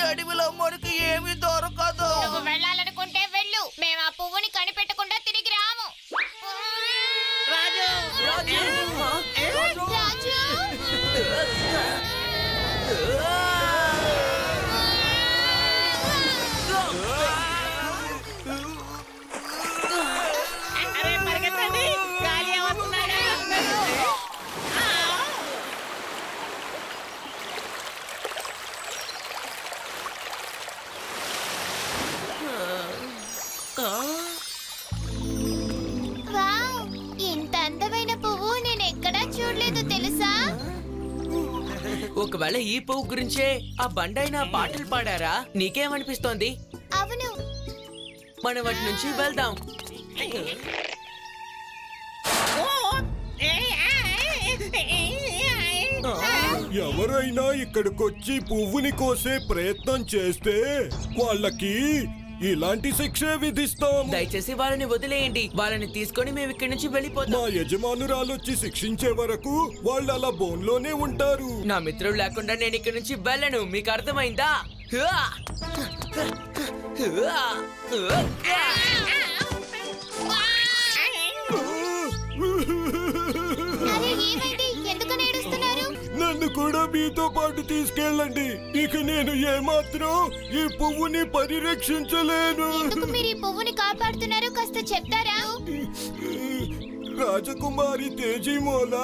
అడవిలో మనకి ఏమీ దొరకదు. నువ్వు వెళ్ళాలనుకుంటే వెళ్ళు, మేము ఆ పువ్వుని కనిపెట్టకుండా తిరిగి రాము. రాజు రాజు రాజు ఒకవేళ ఈ పువ్వు గురించే ఆ బండైన పాటలు పాడారా? నీకేమనిపిస్తోంది? అవును, మనం వాటి నుంచి వెళ్దాం. ఎవరైనా ఇక్కడికొచ్చి పువ్వుని కోసే ప్రయత్నం చేస్తే వాళ్ళకి ఇలాంటి శిక్షే విధిస్తాం. దయచేసి వాళ్ళని వదిలేయండి. వాళ్ళని తీసుకొని మేము ఇక్కడి నుంచి వెళ్ళిపోతాం. మా యజమానురాలొచ్చి శిక్షించే వరకు వాళ్ళు అలా బోన్లోనే ఉంటారు. నా మిత్రుడు లేకుండా నేను ఇక్కడి నుంచి వెళ్ళను. మీకు అర్థమైందా? నన్ను కూడా మీతో పాటు తీసుకెళ్ళండి. ఇక నేను ఏమాత్రం ఈ పువ్వుని పరిరక్షించలేను. మీరు ఈ పువ్వుని కాపాడుతున్నారో కాస్త చెప్తారా? రాజకుమారి తేజీమోల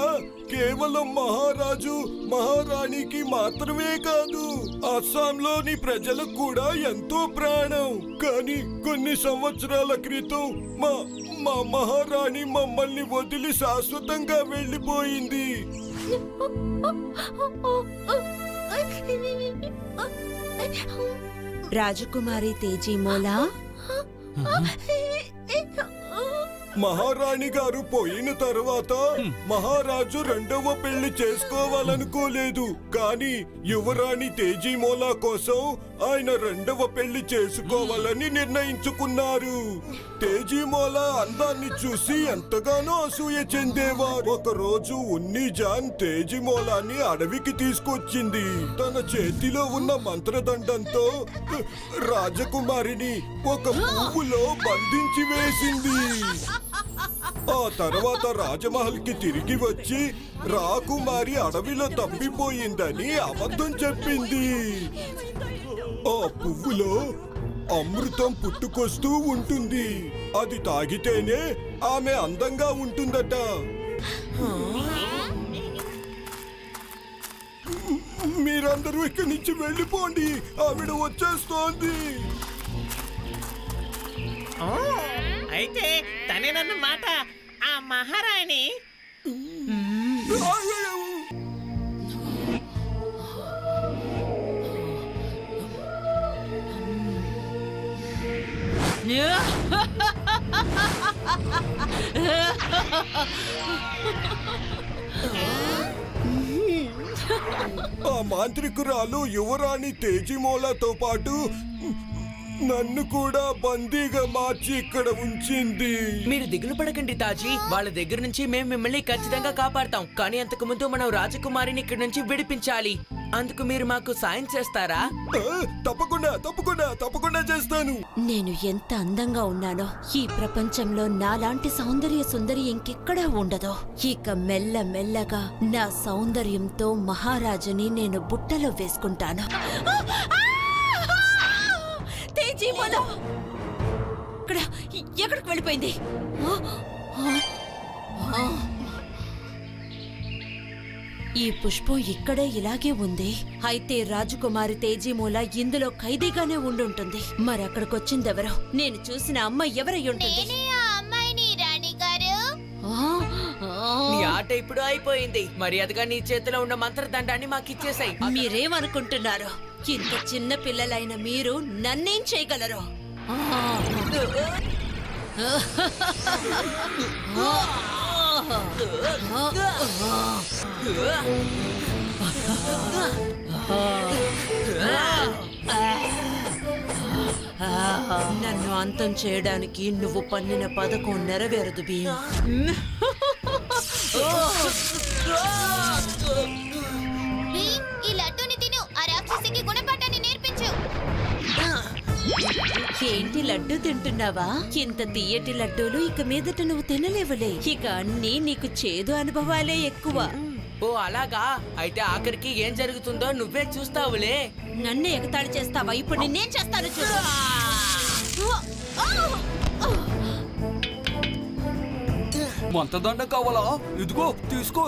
కేవలం మహారాజు మహారాణికి మాత్రమే కాదు, అస్సాంలోని ప్రజలకు కూడా ఎంతో ప్రాణం. కానీ కొన్ని సంవత్సరాల క్రితం మా మహారాణి మమ్మల్ని వదిలి శాశ్వతంగా వెళ్ళిపోయింది. రాజకుమారి తేజీమోలా, మహారాణి గారు పోయిన తర్వాత మహారాజు రెండవ పెళ్లి చేసుకోవాలనుకోలేదు. కానీ యువరాణి తేజీమోలా కోసం ఆయన రెండవ పెళ్లి చేసుకోవాలని నిర్ణయించుకున్నారు. తేజీమోలా అందాన్ని చూసి ఎంతగానో అసూయ చెందేవారు. ఒక రోజు ఉన్ని జాన్ తేజీమోలాని అడవికి తీసుకొచ్చింది. తన చేతిలో ఉన్న మంత్రదండంతో రాజకుమారిని ఒక పువ్వులో బంధించి వేసింది. ఆ తర్వాత రాజమహల్ కి తిరిగి వచ్చి రాకుమారి అడవిలో తప్పిపోయిందని అబద్ధం చెప్పింది. ఆ పువ్వులో అమృతం పుట్టుకొస్తూ ఉంటుంది. అది తాగితేనే ఆమె అందంగా ఉంటుందట. మీరందరూ ఇక్కడి నుంచి వెళ్ళిపోండి, ఆవిడ వచ్చేస్తోంది. అయితే తనేనన్నమాట ఆ మహారాణి. ఆ మాంత్రికురాలు యువరాణి తేజీమోలాతో పాటు నన్ను కూడా బందీగా మార్చి ఇక్కడ ఉంచింది. మీరు దిగులు పడకండి తాజీ. వాళ్ళ దగ్గర నుంచి మేము మిమ్మల్ని ఖచ్చితంగా కాపాడతాం. కానీ అంతకు ముందు మనం రాజకుమారిని ఇక్కడ నుంచి విడిపించాలి. అందుకు మీరు మాకు సాయం చేస్తారా? తప్పకుండా తప్పకుండా తప్పకుండా చేస్తాను. నేను ఎంత అందంగా ఉన్నానో ఈ ప్రపంచంలో నాలాంటి సౌందర్య సుందరి ఇంకెక్కడా ఉండదో. ఇక మెల్ల మెల్లగా నా సౌందర్యంతో మహారాజుని నేను బుట్టలో వేసుకుంటాను. ఎక్కడికి వెళ్ళిపోయింది? ఈ పుష్పం ఇక్కడే ఇలాగే ఉంది. అయితే రాజకుమారి తేజీమూల ఇందులో ఖైదీగానే ఉండుంటుంది. మరి అక్కడికొచ్చిందెవరో? నేను చూసిన అమ్మాయి ఎవరై ఉంటుంది? నీ ఆట ఇప్పుడు అయిపోయింది. మర్యాదగా నీ చేతిలో ఉన్న మంత్రదండాన్ని మాకిచ్చేసాయి. మీరేమనుకుంటున్నారు? ఇంత చిన్న పిల్లలైన మీరు నన్నేం చేయగలరు? నన్ను అంతం చేయడానికి నువ్వు పన్నిన పథకం నెరవేరదు భీమ్. ఈ లడ్డూని తిను, ఆ రాక్షసికి గుణపాఠాన్ని నేర్పించు. ఏంటి లడ్డు తింటున్నావా? ఇంత తీయటి లడ్డూలు ఇక మీదట నువ్వు తినలేవులే. ఇక అన్నీ నీకు చేదు అనుభవాలే ఎక్కువ. ఓ అలాగా? అయితే ఆఖరికి ఏం జరుగుతుందో నువ్వే చూస్తావులే. నన్ను ఎగతాళి చేస్తావా? ఇప్పుడు నేనేం చేస్తాను చూడు. మంతదండ కావాలా? ఇదిగో తీసుకో.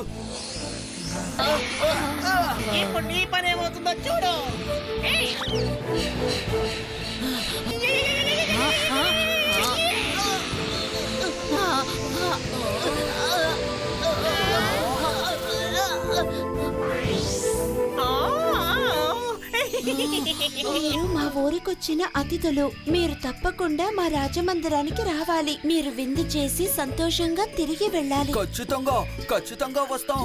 ఇప్పుడు నీ పని ఏమవుతుందో చూడు. మీరు మా ఊరికొచ్చిన అతిథులు. మీరు తప్పకుండా మా రాజమందిరానికి రావాలి. మీరు విందు చేసి సంతోషంగా తిరిగి వెళ్ళాలి. ఖచ్చితంగా ఖచ్చితంగా వస్తాం.